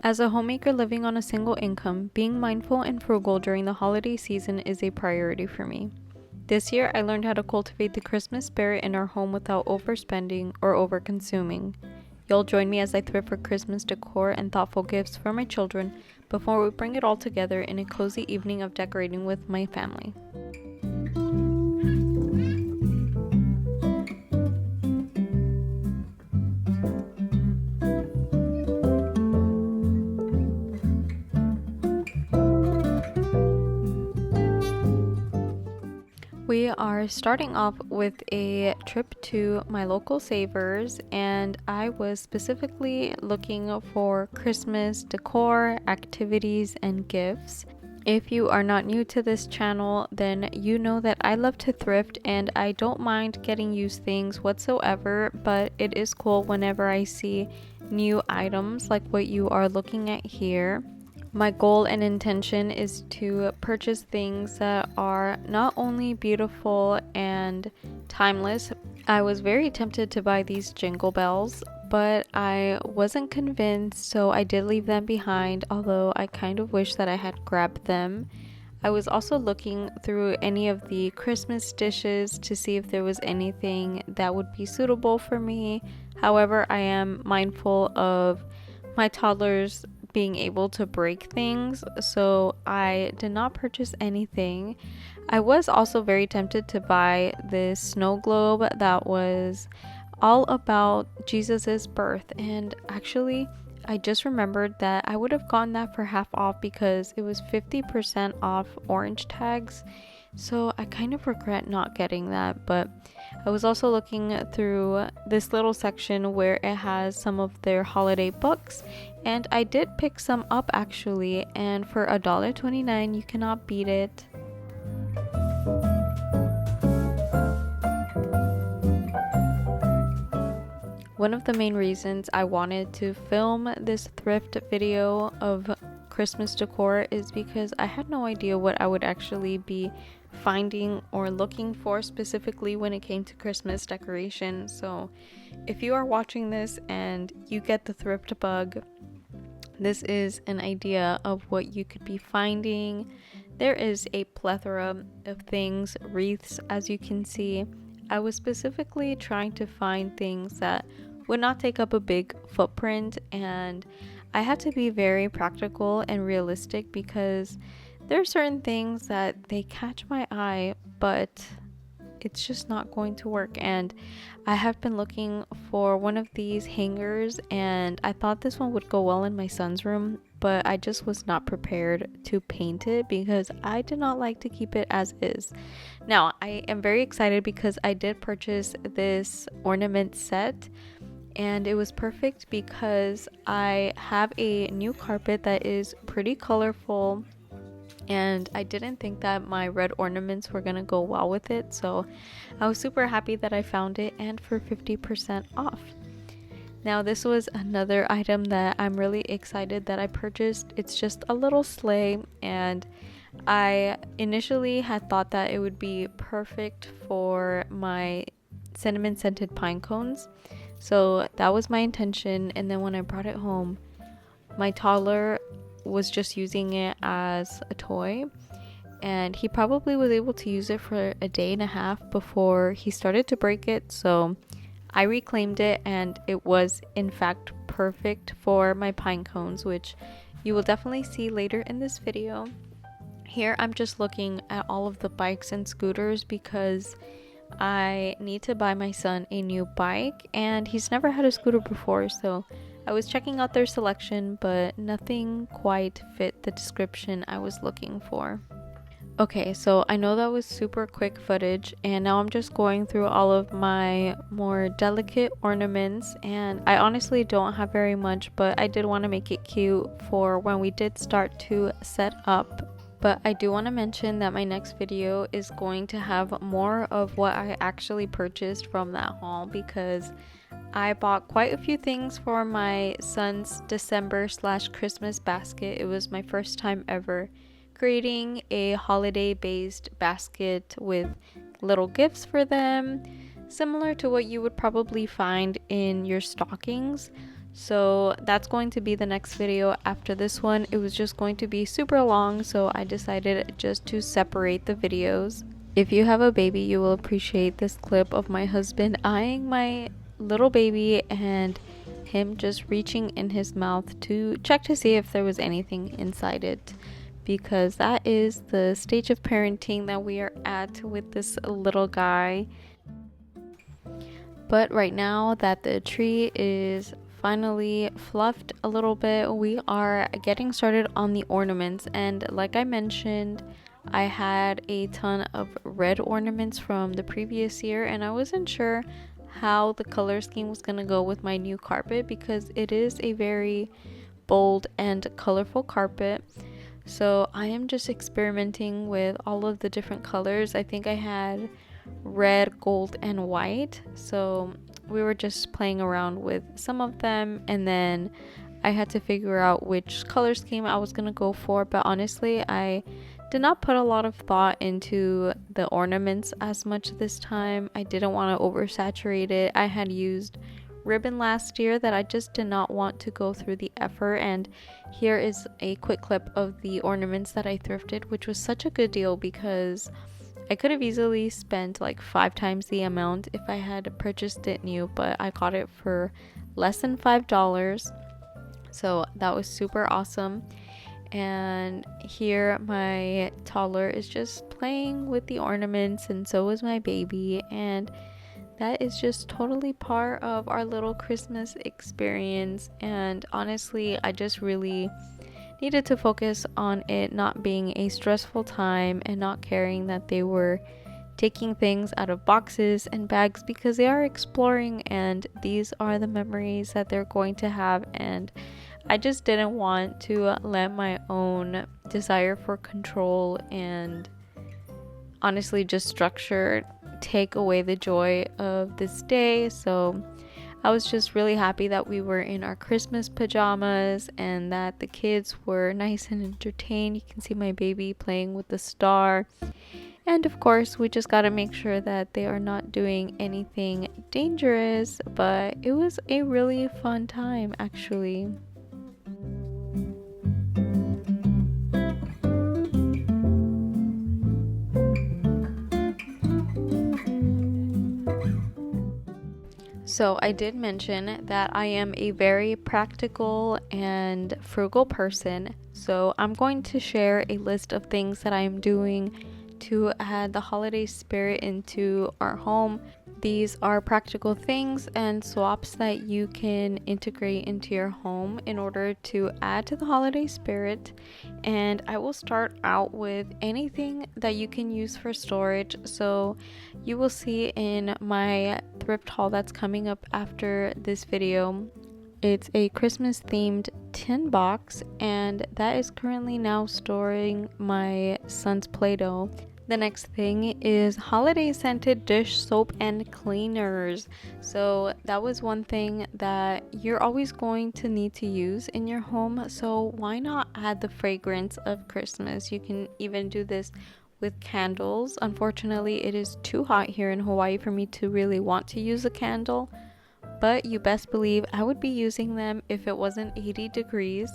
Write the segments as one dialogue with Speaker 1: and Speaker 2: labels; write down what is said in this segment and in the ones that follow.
Speaker 1: As a homemaker living on a single income, being mindful and frugal during the holiday season is a priority for me. This year, I learned how to cultivate the Christmas spirit in our home without overspending or overconsuming. You'll join me as I thrift for Christmas decor and thoughtful gifts for my children before we bring it all together in a cozy evening of decorating with my family. We are starting off with a trip to my local Savers, and I was specifically looking for Christmas decor, activities, and gifts. If you are not new to this channel, then you know that I love to thrift and I don't mind getting used things whatsoever, but it is cool whenever I see new items like what you are looking at here. My goal and intention is to purchase things that are not only beautiful and timeless. I was very tempted to buy these jingle bells, but I wasn't convinced, so I did leave them behind, although I kind of wish that I had grabbed them. I was also looking through any of the Christmas dishes to see if there was anything that would be suitable for me. However, I am mindful of my toddlers being able to break things, so I did not purchase anything. I was also very tempted to buy this snow globe that was all about Jesus's birth, and actually I just remembered that I would have gotten that for half off because it was 50% off orange tags. So I kind of regret not getting that, but I was also looking through this little section where it has some of their holiday books, and I did pick some up actually, and for $1.29 you cannot beat it. One of the main reasons I wanted to film this thrift video of Christmas decor is because I had no idea what I would actually be finding or looking for specifically when it came to Christmas decoration. So if you are watching this and you get the thrift bug, this is an idea of what you could be finding. There is a plethora of things, wreaths, as you can see. I was specifically trying to find things that would not take up a big footprint, and I had to be very practical and realistic because there are certain things that they catch my eye, but it's just not going to work. And I have been looking for one of these hangers, and I thought this one would go well in my son's room, but I just was not prepared to paint it because I did not like to keep it as is. Now, I am very excited because I did purchase this ornament set, and it was perfect because I have a new carpet that is pretty colorful, and I didn't think that my red ornaments were gonna go well with it, so I was super happy that I found it, and for 50% off. Now, this was another item that I'm really excited that I purchased. It's just a little sleigh, and I initially had thought that it would be perfect for my cinnamon scented pine cones. So that was my intention, and then when I brought it home, my toddler was just using it as a toy, and he probably was able to use it for a day and a half before he started to break it. So I reclaimed it, and it was in fact perfect for my pine cones, which you will definitely see later in this video. Here I'm just looking at all of the bikes and scooters because I need to buy my son a new bike, and he's never had a scooter before, so I was checking out their selection, but nothing quite fit the description I was looking for. Okay, so I know that was super quick footage, and now I'm just going through all of my more delicate ornaments, and I honestly don't have very much, but I did want to make it cute for when we did start to set up. But I do want to mention that my next video is going to have more of what I actually purchased from that haul, because I bought quite a few things for my son's December/Christmas basket. It was my first time ever creating a holiday-based basket with little gifts for them, similar to what you would probably find in your stockings. So that's going to be the next video after this one. It was just going to be super long, so I decided just to separate the videos. If you have a baby, you will appreciate this clip of my husband eyeing my little baby and him just reaching in his mouth to check to see if there was anything inside it, because that is the stage of parenting that we are at with this little guy. But right now that the tree is finally fluffed a little bit, we are getting started on the ornaments. And like I mentioned, I had a ton of red ornaments from the previous year, and I wasn't sure how the color scheme was going to go with my new carpet, because it is a very bold and colorful carpet. So I am just experimenting with all of the different colors. I think I had red, gold, and white, so we were just playing around with some of them, and then I had to figure out which color scheme I was gonna go for. But honestly, I did not put a lot of thought into the ornaments as much this time. I didn't want to oversaturate it. I had used ribbon last year that I just did not want to go through the effort, and here is a quick clip of the ornaments that I thrifted, which was such a good deal because I could have easily spent like 5 times the amount if I had purchased it new, but I got it for less than $5, so that was super awesome. And here my toddler is just playing with the ornaments, and so is my baby, and that is just totally part of our little Christmas experience. And honestly, I just really needed to focus on it not being a stressful time and not caring that they were taking things out of boxes and bags, because they are exploring and these are the memories that they're going to have. And I just didn't want to let my own desire for control and honestly just structure take away the joy of this day. So I was just really happy that we were in our Christmas pajamas and that the kids were nice and entertained. You can see my baby playing with the star. And of course, we just got to make sure that they are not doing anything dangerous, but it was a really fun time actually. So I did mention that I am a very practical and frugal person. So I'm going to share a list of things that I am doing to add the holiday spirit into our home. These are practical things and swaps that you can integrate into your home in order to add to the holiday spirit. And I will start out with anything that you can use for storage. So you will see in my thrift haul that's coming up after this video, it's a Christmas themed tin box, and that is currently now storing my son's Play-Doh. The next thing is holiday scented dish soap and cleaners. So that was one thing that you're always going to need to use in your home, so why not add the fragrance of Christmas? You can even do this with candles. Unfortunately, it is too hot here in Hawaii for me to really want to use a candle, but you best believe I would be using them if it wasn't 80 degrees.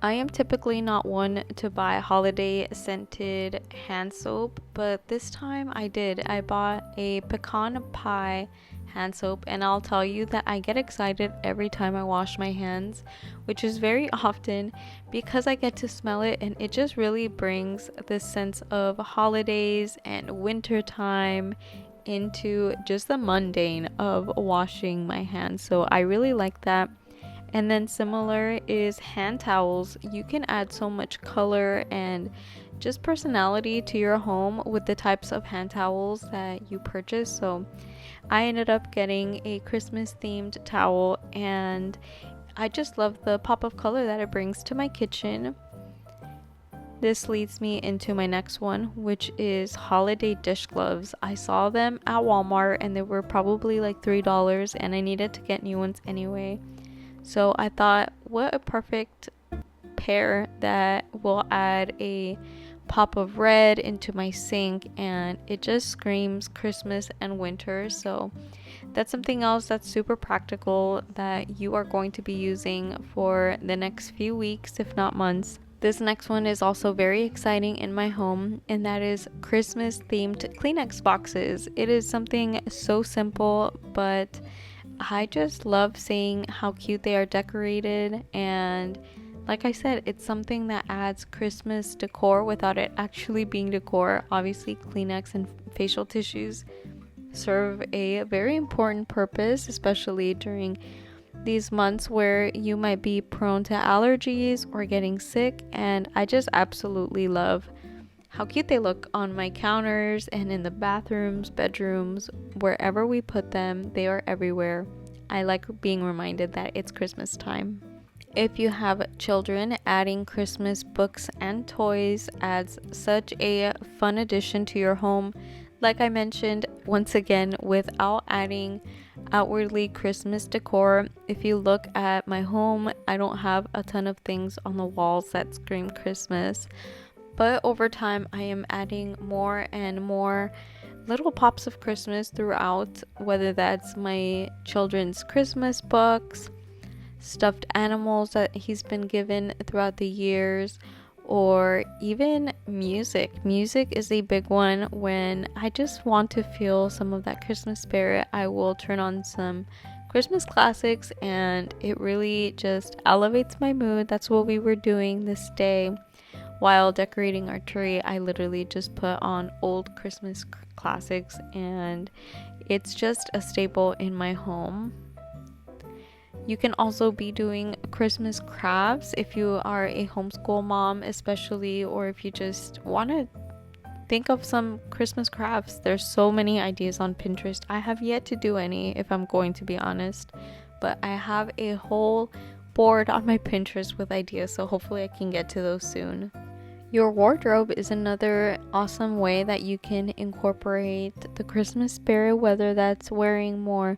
Speaker 1: I am typically not one to buy holiday scented hand soap, but this time I did. I bought a pecan pie hand soap, and I'll tell you that I get excited every time I wash my hands, which is very often because I get to smell it, and it just really brings this sense of holidays and winter time into just the mundane of washing my hands. So I really like that. And then similar is hand towels. You can add so much color and just personality to your home with the types of hand towels that you purchase. So I ended up getting a Christmas themed towel, and I just love the pop of color that it brings to my kitchen. This leads me into my next one, which is holiday dish gloves. I saw them at Walmart and they were probably like $3, and I needed to get new ones anyway. So I thought, what a perfect pair that will add a pop of red into my sink, and it just screams Christmas and winter. So that's something else that's super practical that you are going to be using for the next few weeks, if not months. This next one is also very exciting in my home, and that is Christmas themed Kleenex boxes. It is something so simple, but I just love seeing how cute they are decorated, and like I said, it's something that adds Christmas decor without it actually being decor. Obviously, Kleenex and facial tissues serve a very important purpose, especially during these months where you might be prone to allergies or getting sick, and I just absolutely love how cute they look on my counters and in the bathrooms, bedrooms, wherever we put them. They are everywhere. I like being reminded that it's Christmas time. If you have children, adding Christmas books and toys adds such a fun addition to your home. Like I mentioned, once again, without adding outwardly Christmas decor. If you look at my home, I don't have a ton of things on the walls that scream Christmas. But over time, I am adding more and more little pops of Christmas throughout, whether that's my children's Christmas books, stuffed animals that he's been given throughout the years, or even music. Music is a big one. When I just want to feel some of that Christmas spirit, I will turn on some Christmas classics, and it really just elevates my mood. That's what we were doing this day. While decorating our tree, I literally just put on old Christmas classics, and it's just a staple in my home. You can also be doing Christmas crafts if you are a homeschool mom, especially, or if you just want to think of some Christmas crafts. There's so many ideas on Pinterest. I have yet to do any, if I'm going to be honest, but I have a whole board on my Pinterest with ideas, so hopefully I can get to those soon. Your wardrobe is another awesome way that you can incorporate the Christmas spirit, whether that's wearing more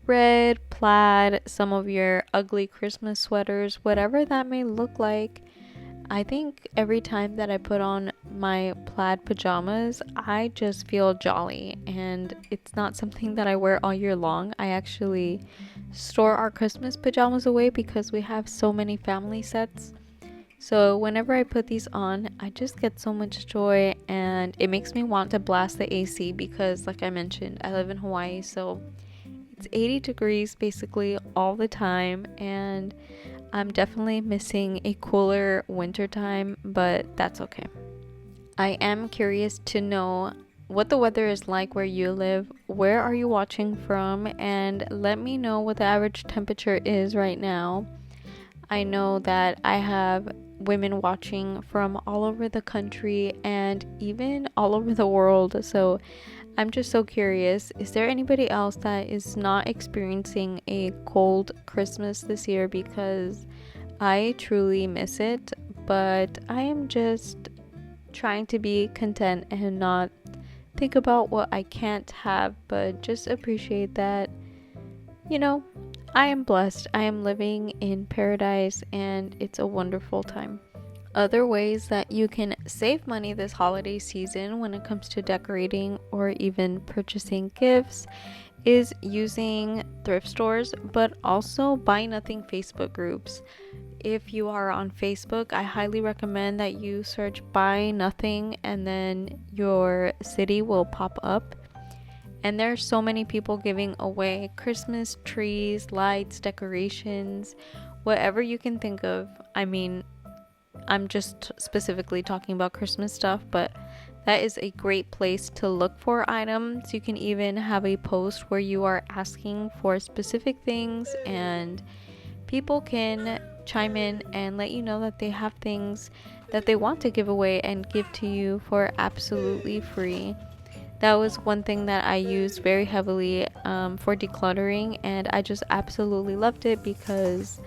Speaker 1: red, plaid, some of your ugly Christmas sweaters, whatever that may look like. I think every time that I put on my plaid pajamas, I just feel jolly, and it's not something that I wear all year long. I actually store our Christmas pajamas away because we have so many family sets. So whenever I put these on, I just get so much joy, and it makes me want to blast the AC because, like I mentioned, I live in Hawaii, so it's 80 degrees basically all the time, and I'm definitely missing a cooler winter time, but that's okay. I am curious to know what the weather is like where you live. Where are you watching from? And let me know what the average temperature is right now. I know that I have women watching from all over the country and even all over the world, so I'm just so curious. Is there anybody else that is not experiencing a cold Christmas this year? Because I truly miss it, but I am just trying to be content and not think about what I can't have, but just appreciate that, I am blessed. I am living in paradise, and it's a wonderful time. Other ways that you can save money this holiday season when it comes to decorating or even purchasing gifts is using thrift stores, but also buy nothing Facebook groups. If you are on Facebook, I highly recommend that you search buy nothing, and then your city will pop up. And there are so many people giving away Christmas trees, lights, decorations, whatever you can think of. I mean, I'm just specifically talking about Christmas stuff, but that is a great place to look for items. You can even have a post where you are asking for specific things, and people can chime in and let you know that they have things that they want to give away and give to you for absolutely free. That was one thing that I used very heavily for decluttering, and I just absolutely loved it because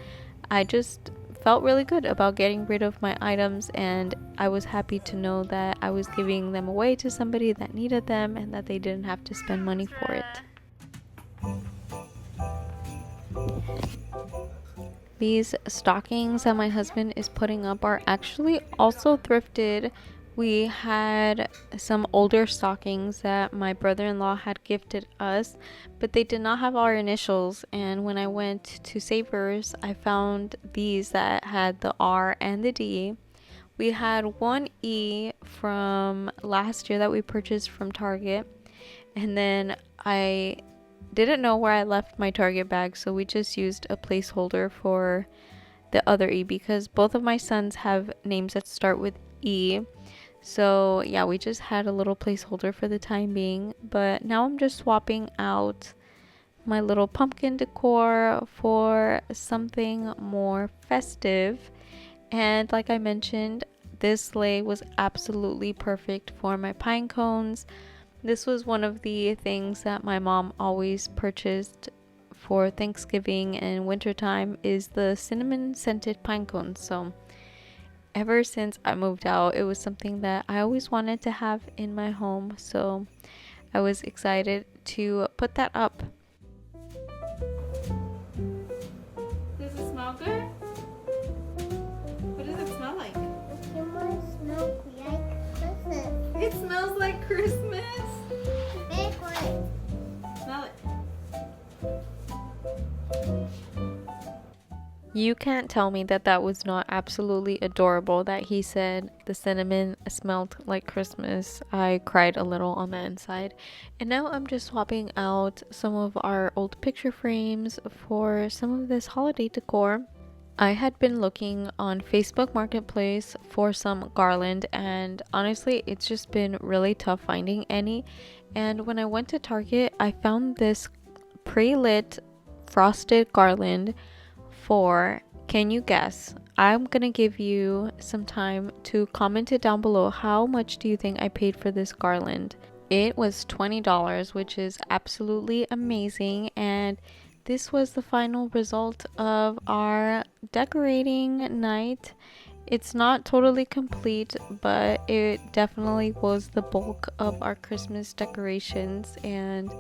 Speaker 1: I just felt really good about getting rid of my items, and I was happy to know that I was giving them away to somebody that needed them and that they didn't have to spend money for it. These stockings that my husband is putting up are actually also thrifted We had some older stockings that my brother-in-law had gifted us, but they did not have our initials. And when I went to Savers, I found these that had the R and the D. We had one E from last year that we purchased from Target. And then I didn't know where I left my Target bag, so we just used a placeholder for the other E because both of my sons have names that start with E. So yeah, we just had a little placeholder for the time being. But now I'm just swapping out my little pumpkin decor for something more festive. And like I mentioned, this sleigh was absolutely perfect for my pine cones. This was one of the things that my mom always purchased for Thanksgiving and wintertime is the cinnamon scented pine cones. So ever since I moved out, it was something that I always wanted to have in my home. So I was excited to put that up. Does it smell good? What does it smell like? It smells like Christmas. Smell it. You can't tell me that that was not absolutely adorable that he said the cinnamon smelled like Christmas. I cried a little on the inside. And now I'm just swapping out some of our old picture frames for some of this holiday decor. I had been looking on Facebook Marketplace for some garland, and honestly, it's just been really tough finding any. And when I went to Target, I found this pre-lit frosted garland for, can you guess? I'm gonna give you some time to comment it down below. How much do you think I paid for this garland? It was $20, which is absolutely amazing, and this was the final result of our decorating night. It's not totally complete, but it definitely was the bulk of our Christmas decorations, and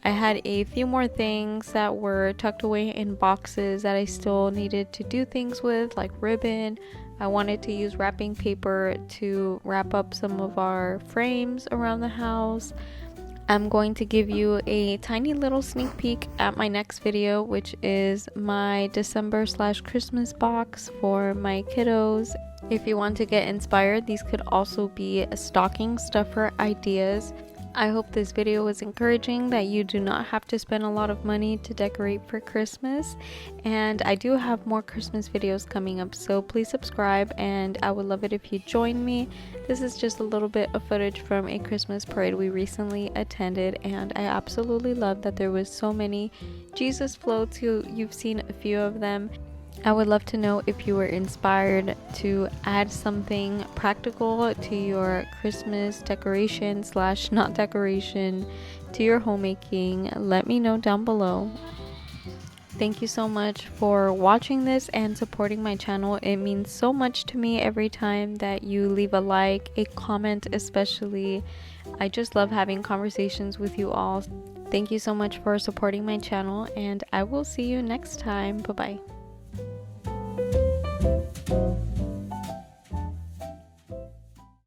Speaker 1: I had a few more things that were tucked away in boxes that I still needed to do things with, like ribbon. I wanted to use wrapping paper to wrap up some of our frames around the house. I'm going to give you a tiny little sneak peek at my next video, which is my December/Christmas box for my kiddos. If you want to get inspired, these could also be stocking stuffer ideas. I hope this video was encouraging, that you do not have to spend a lot of money to decorate for Christmas. And I do have more Christmas videos coming up, so please subscribe, and I would love it if you join me. This is just a little bit of footage from a Christmas parade we recently attended, and I absolutely love that there was so many Jesus floats. You've seen a few of them. I would love to know if you were inspired to add something practical to your Christmas decoration / not decoration, to your homemaking. Let me know down below. Thank you so much for watching this and supporting my channel. It means so much to me every time that you leave a like, a comment especially. I just love having conversations with you all. Thank you so much for supporting my channel, and I will see you next time. Bye-bye.